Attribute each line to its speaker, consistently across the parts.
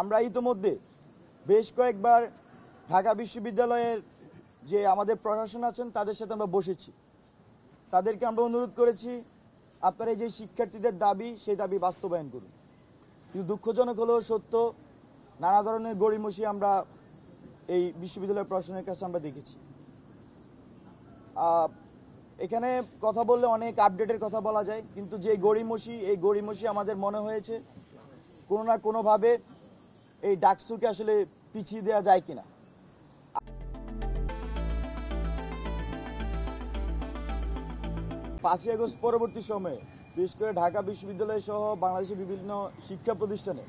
Speaker 1: আমরা ইতোমধ্যে বেশ কয়েকবার ঢাকা বিশ্ববিদ্যালয়ের যে আমাদের প্রশাসন আছেন তাদের সাথে আমরা বসেছি। তাদেরকে আমরা অনুরোধ করেছি আপনারা এই যে শিক্ষার্থীদের দাবি সেই দাবি বাস্তবায়ন করুন। কিন্তু দুঃখজনক হলেও সত্য, নানা ধরনের গড়িমসি আমরা এই বিশ্ববিদ্যালয় প্রশাসনের কাছে আমরা দেখেছি। এখানে কথা বললে অনেক আপডেটের কথা বলা যায়, কিন্তু যে গড়িমসি আমাদের মনে হয়েছে কোনো না কোনোভাবে এই ডাকসুকে আসলে পিছিয়ে দেওয়া যায় কিনা। 5ই আগস্ট পরবর্তী সময়ে বিশেষ করে ঢাকা বিশ্ববিদ্যালয় সহ বাংলাদেশের বিভিন্ন শিক্ষা প্রতিষ্ঠানে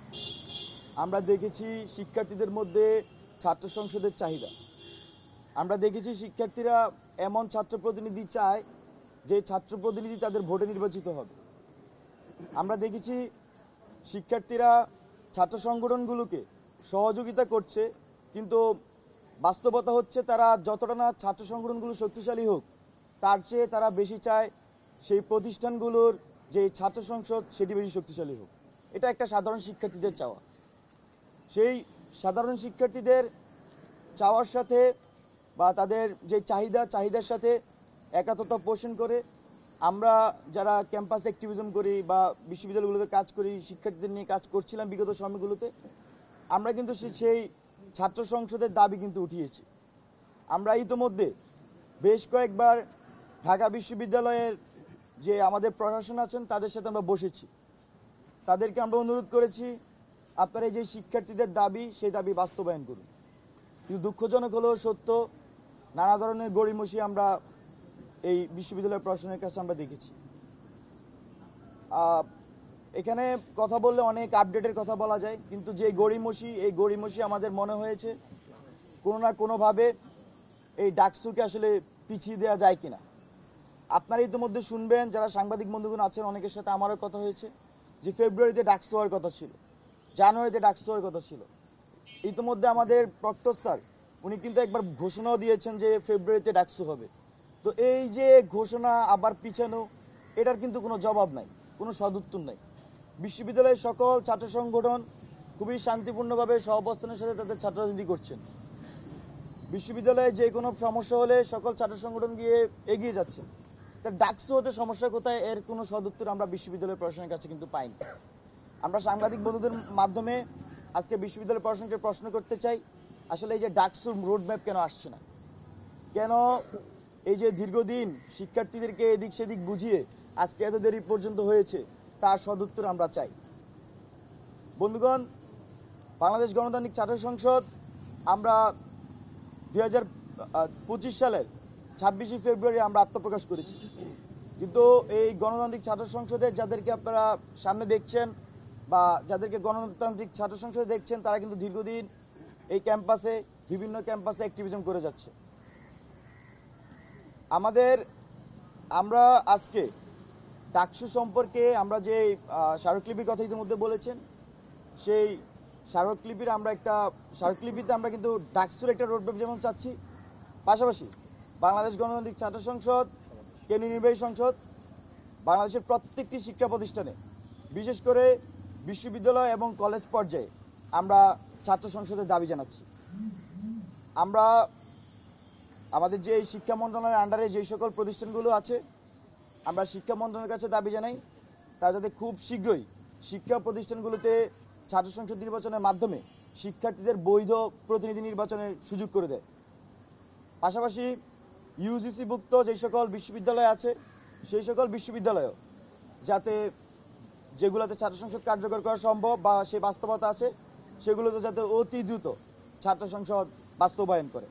Speaker 1: আমরা দেখেছি শিক্ষার্থীদের মধ্যে ছাত্র সংসদের চাহিদা। আমরা দেখেছি শিক্ষার্থীরা এমন ছাত্র প্রতিনিধি চায় যে ছাত্র প্রতিনিধি তাদের ভোটে নির্বাচিত হবে। আমরা দেখেছি শিক্ষার্থীরা ছাত্র সংগঠনগুলোকে সহযোগিতা করছে, কিন্তু বাস্তবতা হচ্ছে তারা যতটা না ছাত্র সংগঠনগুলো শক্তিশালী হোক তার চেয়ে তারা বেশি চায় সেই প্রতিষ্ঠানগুলোর যে ছাত্র সংসদ সেটি বেশি শক্তিশালী হোক। এটা একটা সাধারণ শিক্ষার্থীদের চাওয়া। সেই সাধারণ শিক্ষার্থীদের চাওয়ার সাথে বা তাদের যে চাহিদার সাথে একাত্মতা পোষণ করে আমরা যারা ক্যাম্পাস অ্যাক্টিভিজম করি বা বিশ্ববিদ্যালয়গুলোতে কাজ করি, শিক্ষার্থীদের নিয়ে কাজ করছিলাম বিগত সময়গুলোতে, আমরা কিন্তু সেই ছাত্র সংসদের দাবি কিন্তু উঠিয়েছি। আমরা ইতোমধ্যে বেশ কয়েকবার ঢাকা বিশ্ববিদ্যালয়ের যে আমাদের প্রশাসন আছেন তাদের সাথে আমরা বসেছি। তাদেরকে আমরা অনুরোধ করেছি আপনারা এই যে শিক্ষার্থীদের দাবি সেই দাবি বাস্তবায়ন করুন। কিন্তু দুঃখজনক হলেও সত্য, নানা ধরনের গড়িমসি আমরা এই বিশ্ববিদ্যালয় প্রশাসনের কাছে আমরা দেখেছি। এখানে কথা বললে অনেক আপডেটের কথা বলা যায়, কিন্তু যে গড়িমসি আমাদের মনে হয়েছে কোনো না কোনোভাবে এই ডাকসুকে আসলে পিছিয়ে দেওয়া যায় কিনা। আপনারা ইতিমধ্যে শুনবেন, যারা সাংবাদিক বন্ধুগণ আছেন অনেকের সাথে আমারও কথা হয়েছে যে ফেব্রুয়ারিতে ডাকসু হওয়ার কথা ছিল, জানুয়ারিতে ডাকসু হওয়ার কথা ছিল। ইতিমধ্যে আমাদের প্রক্টর স্যার উনি কিন্তু একবার ঘোষণাও দিয়েছেন যে ফেব্রুয়ারিতে ডাকসু হবে। তো এই যে ঘোষণা আবার পিছানো, এটার কিন্তু কোনো জবাব নাই, কোনো সদুত্তর নাই। বিশ্ববিদ্যালয়ের সকল ছাত্র সংগঠন খুবই শান্তিপূর্ণভাবে সহাবস্থানের সাথে তাদের ছাত্র রাজনীতি করছেন। বিশ্ববিদ্যালয়ে যে কোনো সমস্যা হলে সকল ছাত্র সংগঠন গিয়ে এগিয়ে যাচ্ছে। তার ডাকসু হতে সমস্যা কোথায়, এর কোনো সদুত্তর আমরা বিশ্ববিদ্যালয় প্রশাসনের কাছে কিন্তু পাইনি। আমরা সাংবাদিক বন্ধুদের মাধ্যমে আজকে বিশ্ববিদ্যালয় প্রশাসনকে প্রশ্ন করতে চাই, আসলে এই যে ডাকসুর রোডম্যাপ কেন আসছে না, কেন এই যে দীর্ঘদিন শিক্ষার্থীদেরকে এদিক সেদিক বুঝিয়ে আজকে এত দেরি পর্যন্ত হয়েছে, তার সদুত্তর আমরা চাই। বন্ধুগণ, বাংলাদেশ গণতান্ত্রিক ছাত্র সংসদ আমরা 2025 সালের 26শে ফেব্রুয়ারি আমরা আত্মপ্রকাশ করেছি, কিন্তু এই গণতান্ত্রিক ছাত্র সংসদে যাদেরকে আপনারা সামনে দেখছেন বা যাদেরকে গণতান্ত্রিক ছাত্র সংসদে দেখছেন তারা কিন্তু দীর্ঘদিন এই ক্যাম্পাসে বিভিন্ন ক্যাম্পাসে অ্যাক্টিভিজম করে যাচ্ছে। আমরা আজকে ডাকসু সম্পর্কে আমরা যে স্মারকলিপির কথা ইতিমধ্যে বলেছেন, সেই স্মারকলিপিতে আমরা কিন্তু ডাকসুর একটা রোডম্যাপ যেমন চাচ্ছি, পাশাপাশি বাংলাদেশ গণতান্ত্রিক ছাত্র সংসদ, কেন্দ্রীয় নির্বাহী সংসদ, বাংলাদেশের প্রত্যেকটি শিক্ষা প্রতিষ্ঠানে বিশেষ করে বিশ্ববিদ্যালয় এবং কলেজ পর্যায়ে আমরা ছাত্র সংসদের দাবি জানাচ্ছি। আমরা আমাদের যে শিক্ষা মন্ত্রণালয়ের আন্ডারে যে সকল প্রতিষ্ঠানগুলো আছে আমরা শিক্ষা মন্ত্রণালয়ের কাছে দাবি জানাই তা যাতে খুব শীঘ্রই শিক্ষা প্রতিষ্ঠানগুলোতে ছাত্র সংসদ নির্বাচনের মাধ্যমে শিক্ষার্থীদের বৈধ প্রতিনিধি নির্বাচনের সুযোগ করে দেয়। পাশাপাশি ইউজিসিভুক্ত যে সকল বিশ্ববিদ্যালয় আছে সেই সকল বিশ্ববিদ্যালয়ও যাতে যেগুলোতে ছাত্র সংসদ কার্যকর করা সম্ভব বা সেই বাস্তবতা আছে সেগুলোতে যাতে অতি দ্রুত ছাত্র সংসদ বাস্তবায়ন করে।